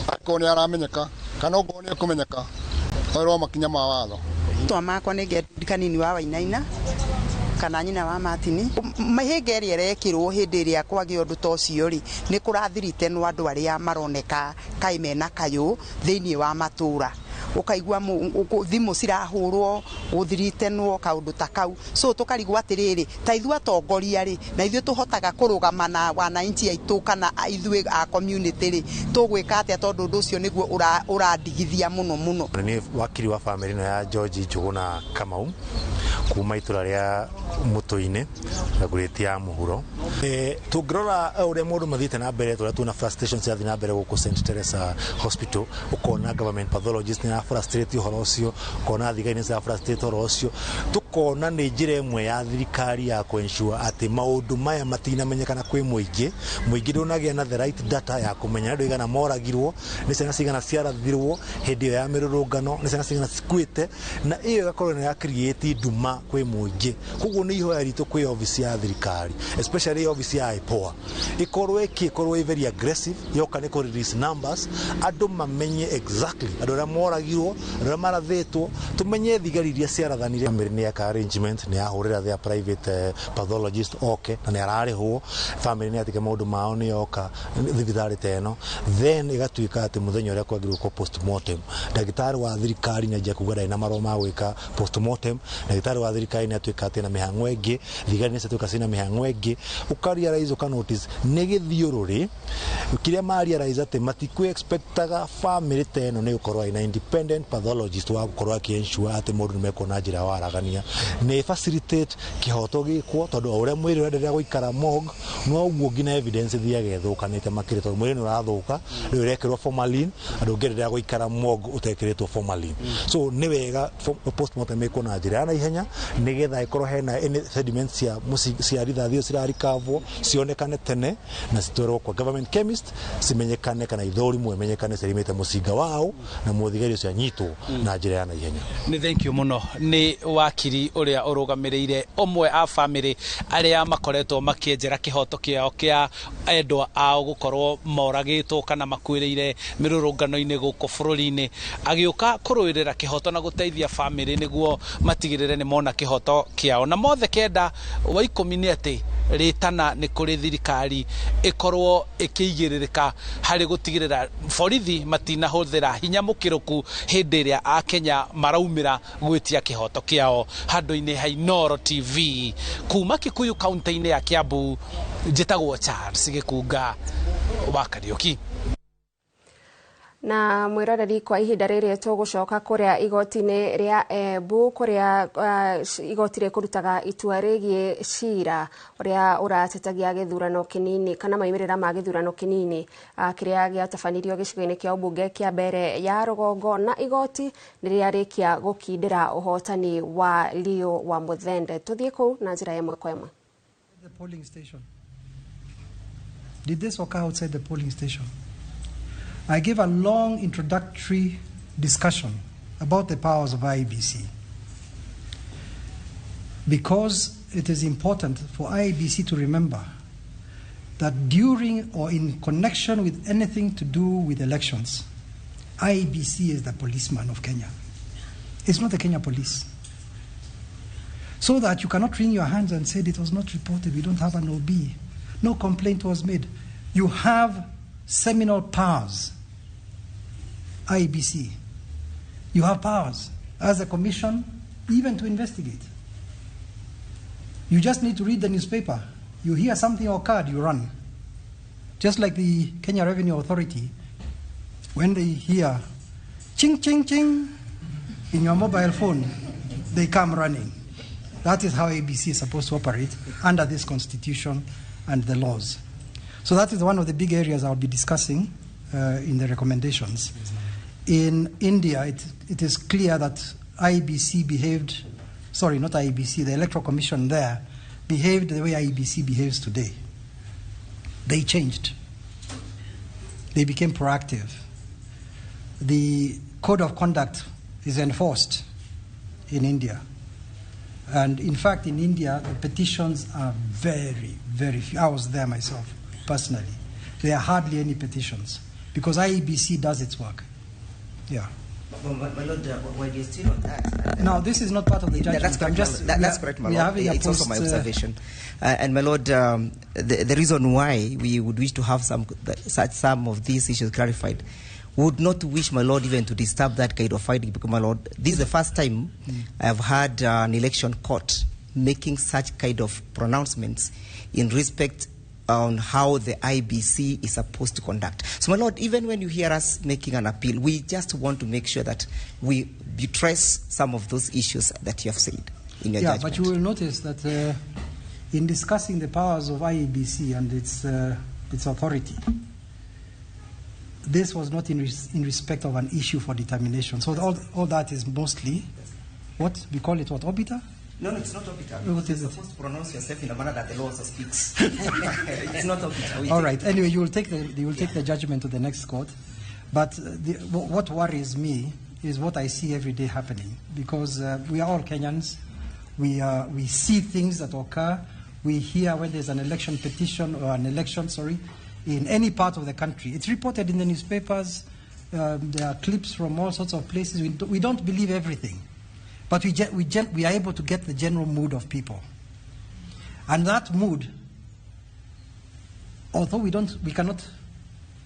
akone aramenyeka kana ongone kumenyeka oro makinya ma watho. Twa makwa ni kanini wa Wainaina kana nyina wa Martin mahinga ĩrĩa ĩrekĩrwo hĩndĩ ĩrĩa kwagĩa ũndũ ta ũcio rĩ nĩ kũrathiritenwo andũ arĩa maroneka kaĩ mena kayũ thĩinĩ wa matũra ukaigua thimũ cirahũrwo gũthiritenwo kaũndũ ta kau so tukarigwo atiriri ta ithuĩ atongoria rĩ na ithuĩ tuhotaga kũrũgama na wananchi aitũ kana ithuĩ a community rĩ tũgwĩka atĩa tondũ ũndũ ũcio nĩguo ũrandigithia mũno mũno. Nĩ wakiri wa family no ya George Njuguna Kamau kuma itũra rĩa Mũtũinĩ na ngurĩti ya Mũhuro. Tũngĩrora ũrĩa mũndũ mathiĩte na mbere tũrĩa tuna frustration cia na mbere gũkũ St Teresa Hospital ukona government pathologist na frustrate ũhoro ũcio ukona thigari cia frustrate ũhoro ũcio tukona nĩ njĩra ĩmwe ya thirikari ya kũensure atĩ maũndũ maya matinamenyekana kwĩ mũingĩ ndũnagĩa na the right data ya kũmenya andũ igana moragirwo nĩ ciana cigana ciarathirwo hĩndĩ ĩyo ya mĩrũrũngano nĩ ciana cigana cikuĩte na ĩyo ĩgakorwo nĩ ya create nduma kwĩ mũingĩ koguo nĩ ihoya ritũ kwĩ office ya thirikari especially office ya IPOA ikorwo very aggressive yoka nĩ kũ release numbers andũ mamenye exactly andũ arĩa moragirwo arĩa marathĩtwo tumenye thigari iria ciarathanire family ya arrangement nĩ ahũrĩra their private pathologist okay na nĩ ararĩhwo family nĩ atige maũndũ mao nĩ yoka thibitarĩ teno then igatuĩka atĩ mũthenya ũrĩa kwagĩrĩirwo kwa postmortem ndagĩtarĩ wa thirikari nĩ ajia kuga na marũa ma gwĩka postmortem ndagĩtarĩ wa thirikari nĩ atuĩka atĩ na mĩhang'o ĩngĩ thigari nĩ cituĩka cina mĩhang'o ĩngĩ ũkarealize ũka notice nĩ gĩthiũrũrĩ kĩrĩa marealize atĩ matikũ expectaga family teno nĩ gũkorwo ina independent pathologist wa gũkorwo akĩensure atĩ mũndũ nĩ mekwo na njĩra waragania nĩ facilitate kĩhoto gĩkwo tondũ o ũrĩa mwĩrĩ ũrenderea gũikara morgue no ũguo nginya evidence thiage thũkanĩte makĩrĩ tondũ mwĩrĩ nĩ ũrathũka rĩu ũrekĩrwo formalin andũ ũngĩenderea gũikara morgue ũtekĩrĩtwo formalin so nĩ wega postmortem ĩkwo na njĩra ya naihenya nĩgetha ĩkorwo hena sediments cia rithathi cio cirarikavwo cionekane tene na citwarwo kwa government chemist cimenyekane kana ithũrimwo imenyekane cirimĩte mũcinga wao na mũthigari ũcio anyitwo na njĩra ya naihenya. Nĩ thank you mũno nĩ wakiri ũrĩa ũrũgamĩrĩire ũmwe a family arĩa makoretwo makĩenjera kĩhoto kĩao kĩa endwa ao gũkorwo moragĩtwo kana makuĩrĩire mĩrũrũngano-inĩ gũkũ bũrũri-inĩ agĩũka kũrũĩrĩra kĩhoto na gũteithia family nĩguo matigĩrĩre nĩ mona kĩhoto kĩao na mothe kenda wa ikũmi nĩ atĩ rĩtana nĩ kũrĩ thirikari ĩkorwo ĩkĩigĩrĩrĩka harĩ gũtigĩrĩra borithi matinahũthĩra hinya mũkĩrũku hĩndĩ ĩrĩa akenya maraumĩra gwĩtia kĩhoto kĩao handũ-inĩ ha Inooro TV kuma Kikuyu kaunti-inĩ ya Kiambu njĩtagwo Charles Gĩkunga wa Kariũki. Na mwiroreri kwa ihinda rĩrĩ tũgũcoka kũrĩa igoti-inĩ rĩa Embu kũrĩa igoti rĩkũrutaga itua rĩgiĩ cira ũrĩa ũratetagia gĩthurano kĩnini kana maumĩrĩra ma gĩthurano kĩnini kĩrĩa gĩatabanirio gĩcigo-inĩ kĩa ũmbunge kĩa Mbeere ya Rũgongo na igoti nĩrĩarĩkia gũkindĩra ũhotani wa Leo wa Muthende. Tũthiĩ kũu na njĩra ĩmwe kwa ĩmwe. The polling station. Did this occur outside the polling station? I gave a long introductory discussion about the powers of IEBC because it is important for IEBC to remember that during or in connection with anything to do with elections, IEBC is the policeman of Kenya. It's not the Kenya police. So that you cannot wring your hands and say it was not reported, we don't have an OB. No complaint was made. You have seminal powers, IEBC. You have powers as a commission even to investigate. You just need to read the newspaper. You hear something occurred, you run. Just like the Kenya Revenue Authority, when they hear ching, ching, ching in your mobile phone, they come running. That is how IEBC is supposed to operate under this constitution and the laws. So that is one of the big areas I'll be discussing in the recommendations. In India, it is clear that IEBC behaved, sorry, not IEBC, the Electoral Commission there behaved the way IEBC behaves today. They changed. They became proactive. The code of conduct is enforced in India. And in fact, in India, the petitions are very, very few. I was there myself, personally. There are hardly any petitions because IEBC does its work. Yeah. My Lord, while you're still on that... No, this is not part of the judgment. That's correct, that's correct, my Lord. It's also my observation. And my Lord, the reason why we would wish to have some of these issues clarified would not wish, my Lord, even to disturb that kind of fighting, because, my Lord, this is the first time I have had an election court making such kind of pronouncements in respect on how the IEBC is supposed to conduct. So, my Lord, even when you hear us making an appeal, we just want to make sure that we buttress some of those issues that you have said in your judgment. But you will notice that in discussing the powers of IEBC and its authority, this was not in respect of an issue for determination. So all that is mostly, what we call it, what, obiter? No, it's not obiter. What is it? You're supposed to pronounce yourself in a manner that the law also speaks. It's not obiter. All right. Anyway, you will take the judgment to the next court. But what worries me is what I see every day happening, because we are all Kenyans. We see things that occur. We hear when there's an election petition or an election, in any part of the country. It's reported in the newspapers. There are clips from all sorts of places. We don't believe everything. But we are able to get the general mood of people. And that mood, although we cannot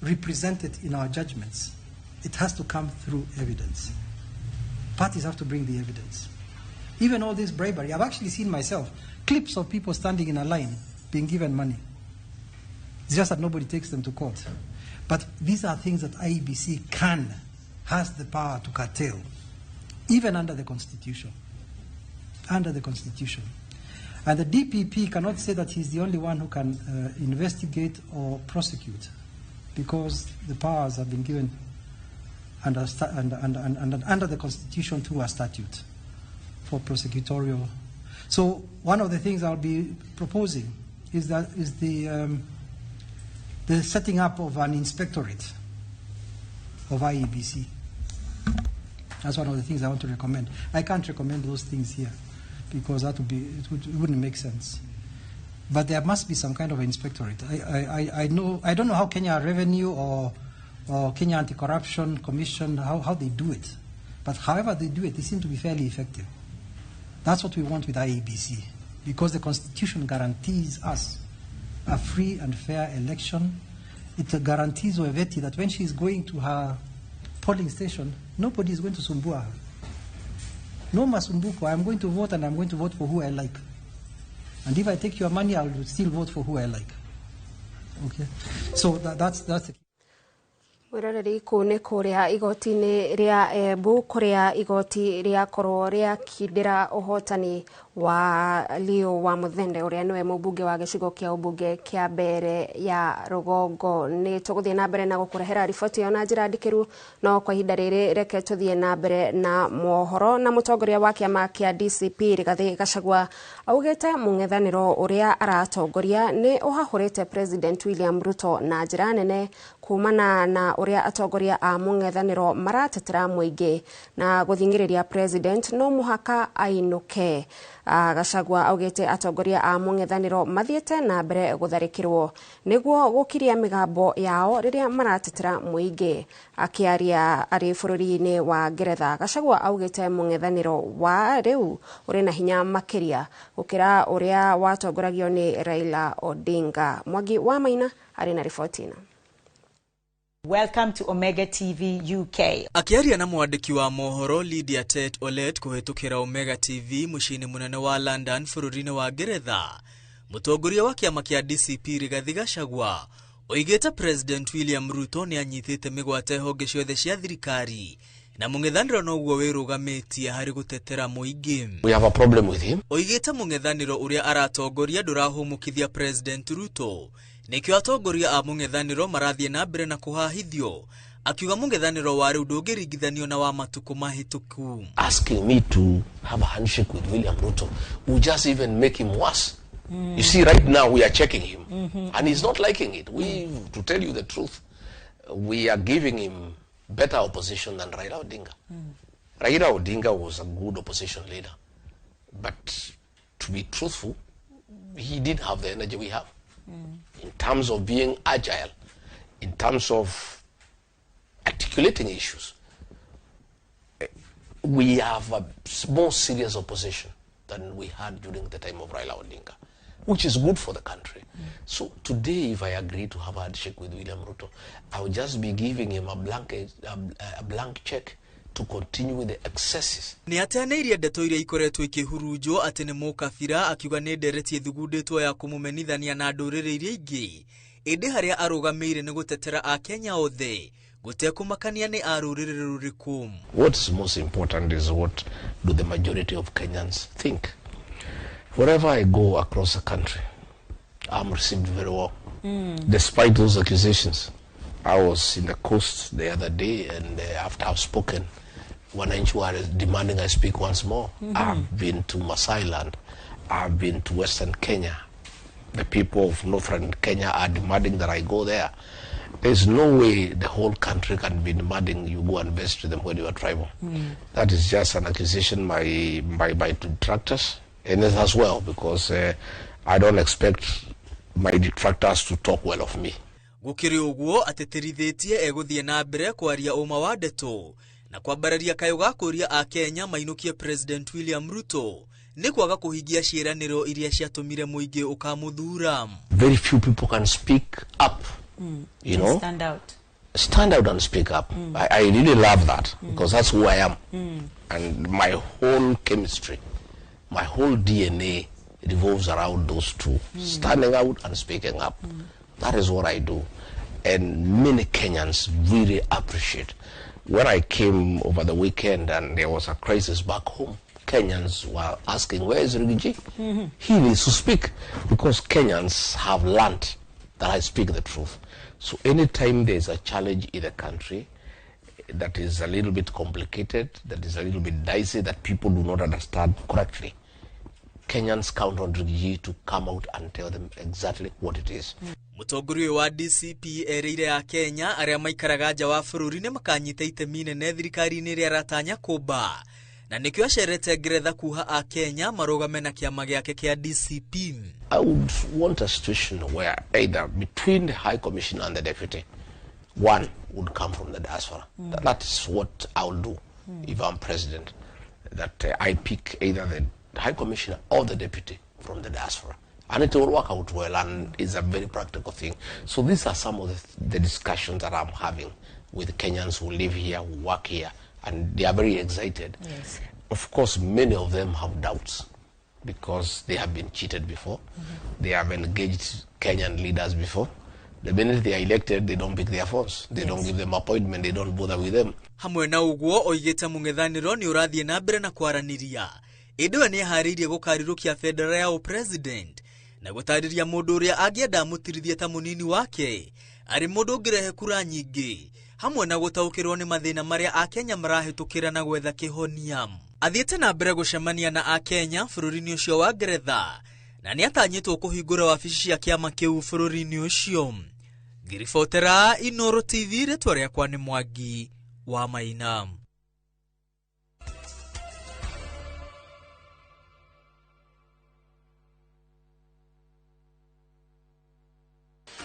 represent it in our judgments, it has to come through evidence. Parties have to bring the evidence. Even all this bribery, I've actually seen myself clips of people standing in a line being given money. It's just that nobody takes them to court. But these are things that IEBC has the power to curtail, even under the Constitution. Under the Constitution. And the DPP cannot say that he's the only one who can investigate or prosecute, because the powers have been given under the Constitution through a statute for prosecutorial. So one of the things I'll be proposing is the setting up of an inspectorate of IEBC. That's one of the things I want to recommend. I can't recommend those things here because it wouldn't make sense. But there must be some kind of inspectorate. I don't know how Kenya Revenue or Kenya Anti-Corruption Commission, how they do it. But however they do it, they seem to be fairly effective. That's what we want with IEBC, because the Constitution guarantees us a free and fair election. It guarantees Weveti that when she is going to her polling station, nobody is going to sumbua her. No masumbuko. I'm going to vote, and I'm going to vote for who I like. And if I take your money, I'll still vote for who I like. Okay? So that's the key. Wiroreri kune kuria igoti-ini ria Embu kuria igoti ria korwo ria kindira uhotani wa Leo wa Muthende uria niwe mubunge wa gicigo kia ubunge kia Mbeere ya Rugongo. Ni tuguthie na mbere na gukurehera riboti yo na njira ndikiru, no kwa ihinda riri reke tuthie na mbere na mohoro. Na mutongoria wa kiama kia DCP Rigathi Gachagua augite mung'ethaniro uria aratongoria ni uhahurite President William Ruto na njira nene kumana na uria atongoria a mung'ethaniro maratetera muingi na guthingiriria President no muhaka ainuke. Gachagua augite atongoria a mung'ethaniro mathiete na mbere gutharikirwo niguo gukiria migambo yao riria maratetera muingi. Akiaria ari bururi-ini wa Ngeretha, Gachagua augite mung'ethaniro wa riu uri na hinya makiria gukira uria watongoragio ni Raila Odinga. Mwangi wa Maina ari na riboti ino. Welcome to Omega TV UK. Akiaria na mwandiki wa mohoro Lydia Tet Olet kuhetukira Omega TV mushini munene wa London bururi-ini wa Ngeretha, mutongoria wa kiama kia DCP Rigathi Gachagua oigite President William Ruto ni anyithite migwate honge ciothe cia thirikari na mung'ethaniro noguo wirugamitie hari gutetera muingi. We have a problem with him. Oigite mung'ethaniro uria aratongoria ndurahumukithia President Ruto nikio atongoria a mung'ethaniro marathie na mbere na kuhahithio, akiuga mung'ethaniro wa riu ndungiringithanio na wa matuku mahituku. Asking me to have a handshake with William Ruto will just even make him worse. You see, right now we are checking him, and he's not liking it. To tell you the truth, we are giving him better opposition than Raila Odinga. Raila Odinga was a good opposition leader, but to be truthful, he didn't have the energy we have. In terms of being agile, in terms of articulating issues, we have a more serious opposition than we had during the time of Raila Odinga, which is good for the country. So today, if I agree to have a handshake with William Ruto, I will just be giving him a blank check to continue with the excesses. Ni ateaneirie ndeto iria ikoretwo ikihurunjwo ati ni mukabira akiuga ni nderetie thugunditwo ya kumumenithania na ndurire iria ingi indi haria arugameire ni gutetera a Kenya othe gutekumakania ni arurire ruriku. What's most important is what do the majority of Kenyans think. Wherever I go across the country, I'm received very well, despite those accusations. I was in the coast the other day, and after I've spoken, wananchi were demanding I speak once more. I've been to Masai Land. I've been to Western Kenya. The people of Northern Kenya are demanding that I go there. There's no way the whole country can be demanding you go and visit them when you are tribal. That is just an accusation by detractors, and it as well, because I don't expect my detractors to talk well of me. Gukiri uguo ateterithitie eguthie na mbere kwaria uma wa ndeto na kwambararia kayo gakuria a Kenya mainukie President William Ruto ni kwaga kuhingia ciiraniro iria ciatumire muingi ukamuthura. Very few people can speak up, you know, stand out and speak up. I really love that, because that's who I am, and my whole chemistry, my whole DNA revolves around those two, standing out and speaking up. That is what I do, and many Kenyans really appreciate. When I came over the weekend and there was a crisis back home, Kenyans were asking, where is Rigiji? He needs to speak, because Kenyans have learned that I speak the truth. So anytime there's a challenge in the country that is a little bit complicated, that is a little bit dicey, that people do not understand correctly, Kenyans count on Rigiji to come out and tell them exactly what it is. Mutongori wa DCP ereire ya Kenya aria maikaraga nja wa bururi ni makanyita itemi nene thirikari-ini ria ratanya kumba na nikio acerete Ngeretha kuha a Kenya marugame na kiama giake kia DCP. I would want a situation where either between the High Commissioner and the Deputy, one would come from the diaspora. That is what I will do if I'm president, that I pick either the High Commissioner or the Deputy from the diaspora. And it will work out well, and it's a very practical thing. So these are some of the discussions that I'm having with Kenyans who live here, who work here, and they are very excited. Yes. Of course, many of them have doubts because they have been cheated before. They have engaged Kenyan leaders before. The minute they are elected, they don't pick their phones. They don't give them appointment. They don't bother with them. Hamwe na uguo oigite mung'ethaniro ni urathie na mbere na kwaraniria. Indo ni haririe gukarirukia federal president na gutariria mundu uria angienda mutirithie ta munini wake ari mundu ngirehe kura nyingi hamwe na gutaukirwo ni mathina maria a Kenya marahitukira na gwetha kihonia. Athiete na mbere gucemania na a Kenya bururi-ini ucio wa Ngeretha na ni atanyitwo kuhingura wabici cia kiama kiu bururi-ini ucio. Ngiribotera Inooro TV retwa riakwa ni Mwangi wa Maina.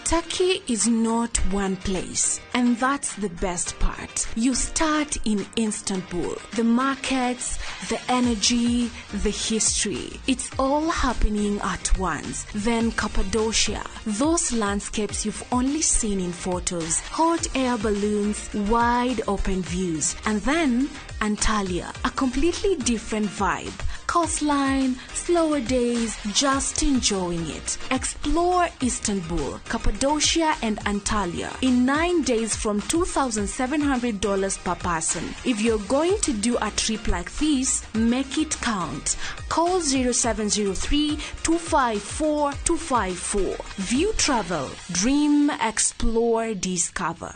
Turkey is not one place, and that's the best part. You start in Istanbul. The markets, the energy, the history. It's all happening at once. Then Cappadocia. Those landscapes you've only seen in photos. Hot air balloons, wide open views. And then Antalya, a completely different vibe. Coastline, slower days, just enjoying it. Explore Istanbul, Cappadocia and Antalya in 9 days from $2,700 per person. If you're going to do a trip like this, make it count. Call 0703-254-254. View Travel. Dream, explore, discover.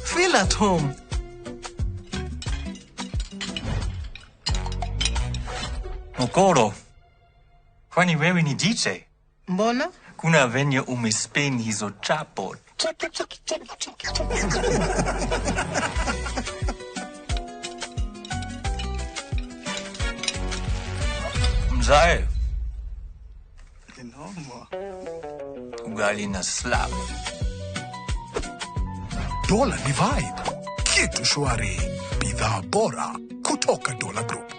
Feel at home. Okoro, kwani wewe ni DJ? Mbona? Kuna venye umespin hizo chapo. Mzae. Inoma. bali na slap. Dola ni vibe, kitu shwari, bidhaa bora kutoka Dola Group.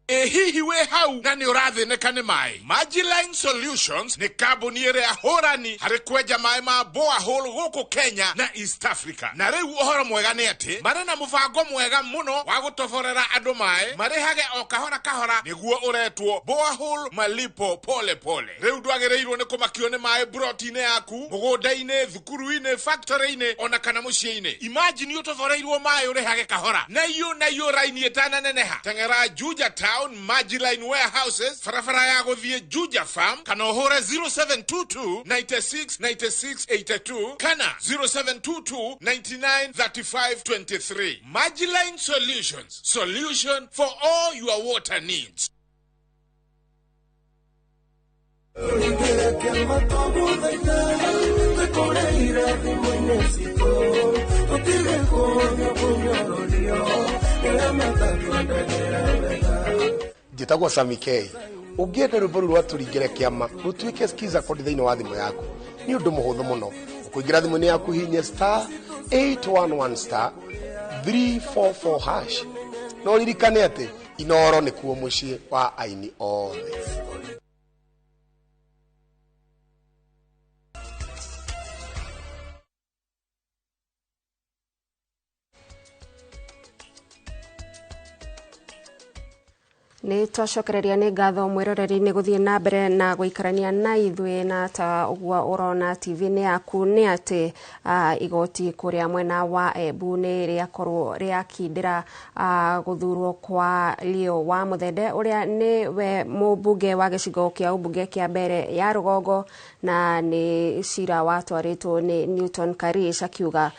Hihi we hau na ni ũrathĩnĩka nĩ maĩ. Magiline Solutions nĩ kambuni ĩrĩa hũrani harĩ kwenja maĩ ma borehole gũkũ Kenya na East Africa. Na rĩu ũhoro mwega nĩ atĩ marĩ na mũbango mwega mũno wa gũtoborera andũ maĩ marĩhage o kahora kahora nĩguo ũretwo borehole malipo pole pole. Rĩu ndwagĩrĩirwo nĩ kũmakio nĩ maĩ broti-inĩ yaku, mũgũnda-inĩ, thukuru-inĩ, factory-inĩ ona kana mũciĩ-inĩ. Imagine ũtoboreirwo maĩ ũrĩhage kahora. Na iyo raini ĩtananeneha. Teng'era Juja Town Magiline Warehouses, farafara ya gũthiĩ Juja Farm, kana ũhũre 0722 96 96 82 kana 0722 99 35 23. Magiline Solutions, solution for all your water needs. Njĩtagwo Sami K. Ũngĩenda rwĩmbo rũu rwatũringĩre kĩama rũtuĩke skiza kodi thĩinĩ wa thimũ yaku, nĩ ũndũ mũhũthũ mũno. Ũkũingĩra thimũ-inĩ yaku hihinye *811*344#. No ririkane atĩ Inooro nĩkuo mũciĩ wa aini othe. Nĩ twacokereria nĩ ngatho mwĩroreri nĩ gũthiĩ na mbere na gũikarania na ithuĩ, na ta ũguo ũrona TV-inĩ yaku nĩ atĩ igoti kũrĩa mwena wa Embu nĩ rĩakorwo rĩakindĩra gũthurwo kwa Leo wa Muthende ũrĩa nĩ we mũmbunge wa gĩcigo kĩa ũmbunge kĩa Mbeere ya rũgongo, na nĩ cira watwarĩtwo nĩ Newton Karish akiuga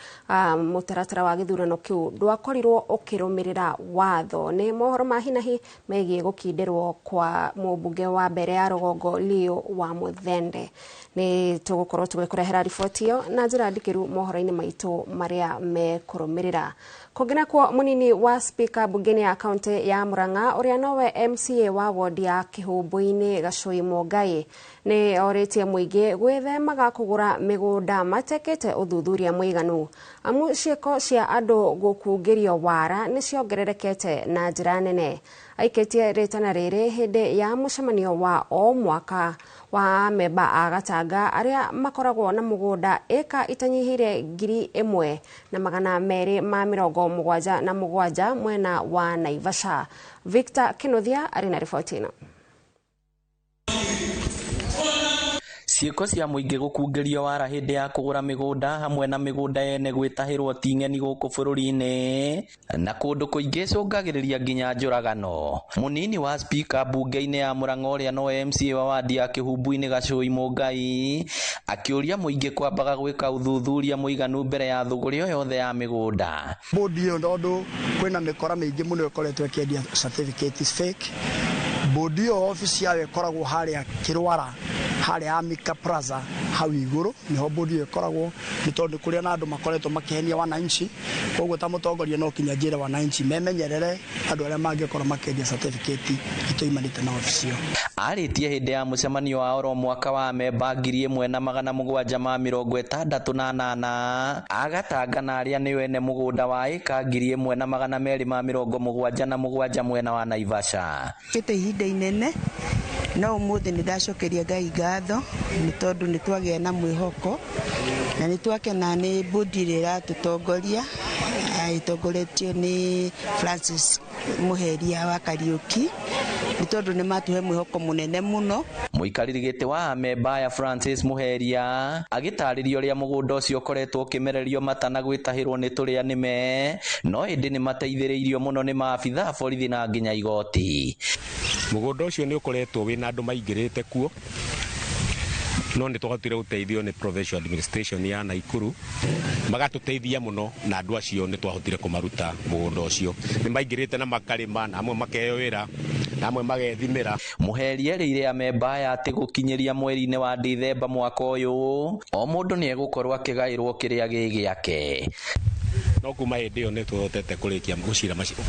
mũtaratara wa gĩthurano kĩu ndwakorirwo ũkĩrũmĩrĩra watho. Nĩ mohoro ma hinahi megiĩ gũkindĩrwo kwa mũmbunge wa Mbeere ya rũgongo Leo wa Muthende. Nĩ tũgũkorwo tũgĩkũrehera riboti ĩyo na njĩra ndikĩru mohoro-inĩ maitũ marĩa mekũrũmĩrĩra. Kũngĩna kwa mũnini wa speaker bunge-inĩ ya kaunti ya Murang'a ũrĩa nowe MCA wa ward ya Kĩhũmbũ-inĩ Gacũi Mongai nĩ orĩtie mũingĩ gwĩthemaga kũgũra mĩgũnda matekĩte ũthuthuria mũiganu, amu ciĩko cia andũ gũkungĩrio wara nĩ ciongererekete na njĩra nene. Aikĩtie rĩtana rĩrĩ hĩndĩ ya mũcemanio wa o mwaka wa memba a Gatanga arĩa makoragwo na mũgũnda ĩka itanyihĩire 1,277 mwena wa Naivasha. Victor Kinothia arĩ na riboti ĩno. Ciĩko cia mũingĩ gũkungĩrio wara hĩndĩ ya kũgũra mĩgũnda hamwe na mĩgũnda yene gwĩtahĩrwo ting'eni gũkũ bũrũri-inĩ na kũndũ kũingĩ cũngagĩrĩria nginya njũragano. Mũnini wa speaker bunge-inĩ ya Murang'a ũrĩa no MCA wa wadi ya Kĩhumbu-inĩ Gacũi Mongai akĩũria mũingĩ kwambaga gwĩka ũthuthuria mũiganu mbere ya thũgũrĩ o yothe ya mĩgũnda. Bodi ĩyo tondũ kwĩna mĩkora mĩingĩ mũno ĩkoretwo ĩkĩendia certificates fake. Bodi ĩyo ofisi yayo ĩkoragwo harĩa Kĩrwara harĩa Amika Plaza hau igũrũ niho bodi ĩyo ĩkoragwo, nĩ tondũ kũrĩa na andũ makoretwo makĩhenia wananchi, koguo ta mũtongoria no kinya njĩre wananchi memenyerere andũ arĩa mangĩkorwo makĩendia certificate itoimanĩte na ofisi ĩyo. Arĩtie hĩndĩ ya mũcemanio wa oro mwaka wa memba 1,768 agatanga na arĩa nĩ wene mũgũnda wa ĩka 1,277 mwena wa Naivasha. Kĩte ihinda inene no ũmũthĩ nĩ ndacokeria Ngai ngatho nĩ tondũ nĩ twagĩa na mwĩhoko na nĩ twakena nĩ bodi ĩrĩa ĩratũtongoria ĩtongoretio nĩ Francis Muheria wa Kariuki, nĩ tondũ nĩ matuhe mwĩhoko mũnene mũno. Mũikarĩri gĩtĩ wa memba ya Francis Muheria agĩtarĩria ũrĩa mũgũnda ũcio ũkoretwo ũkĩmererio matana gwĩtahĩrwo nĩ tũrĩa nĩme, no ĩndĩ nĩ mateithĩrĩirio mũno nĩ maabitha borithi na nginya igoti. Mũgũnda ũcio nĩ ũkoretwo wĩna andũ maingĩrĩte kuo, no nĩ twahotire gũteithio nĩ provincial administration ya Naikuru, magatũteithia mũno na andũ acio nĩ twahotire kũmaruta mũgũnda ũcio. Nĩ maingĩrĩte na makarĩma na amwe makeheo wĩra na amwe magethimĩra. Muheria rĩrĩa memba ya atĩ gũkinyĩria mweri-inĩ wa Dithemba mwaka ũyũ o mũndũ nĩ egũkorwo akĩgaĩrwo kĩrĩa gĩ gĩake. No kuma hĩndĩ ĩyo nĩ twahotete kũrĩkia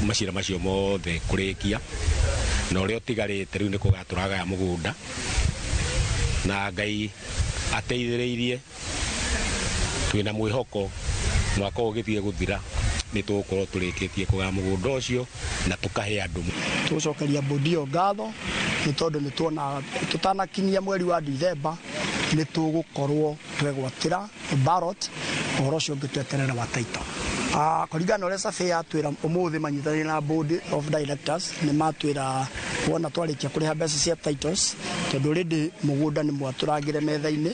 macira macio mothe kũrĩkia, na ũrĩa ũtigarĩte rĩu nĩ kũgatũragaya mũgũnda na Ngai ateithĩrĩirie twina mwĩhoko mwaka ũgĩthiĩ gũthira nĩ tũgũkorwo tũrĩkĩtie kũgaya mũgũnda ũcio na tũkahe andũ. Tũcokeria bodi ĩyo ngatho nĩ tondũ nĩ tuona tũtanakinyia mweri wa Dithemba nĩ tũgũkorwo twegwatĩra ballot ũhoro ũcio ũngĩtweterera wa title. Kũringana ũrĩa survey yatwĩra ũmũthĩ manyitanĩire na board of directors nĩ matwĩra wona twarĩkia kũrĩha mbeca cia titles tondũ already mũgũnda nĩ mwatũrangĩre metha-inĩ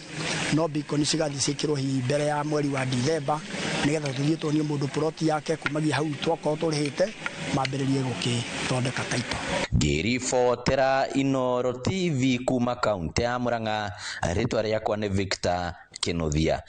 no bikoni cigathiĩ ciĩkĩrwo hihi mbere ya mweri wa Dithemba nĩgetha tũthiĩ tuonie mũndũ ploti yake kumagia hau twakorwo tũrĩhĩte mambĩrĩrie gũkĩthondeka title. Ngĩribotera Inooro TV kuma kaunti ya Murang'a, rĩtwa rĩakwa nĩ Victor Kĩnuthia.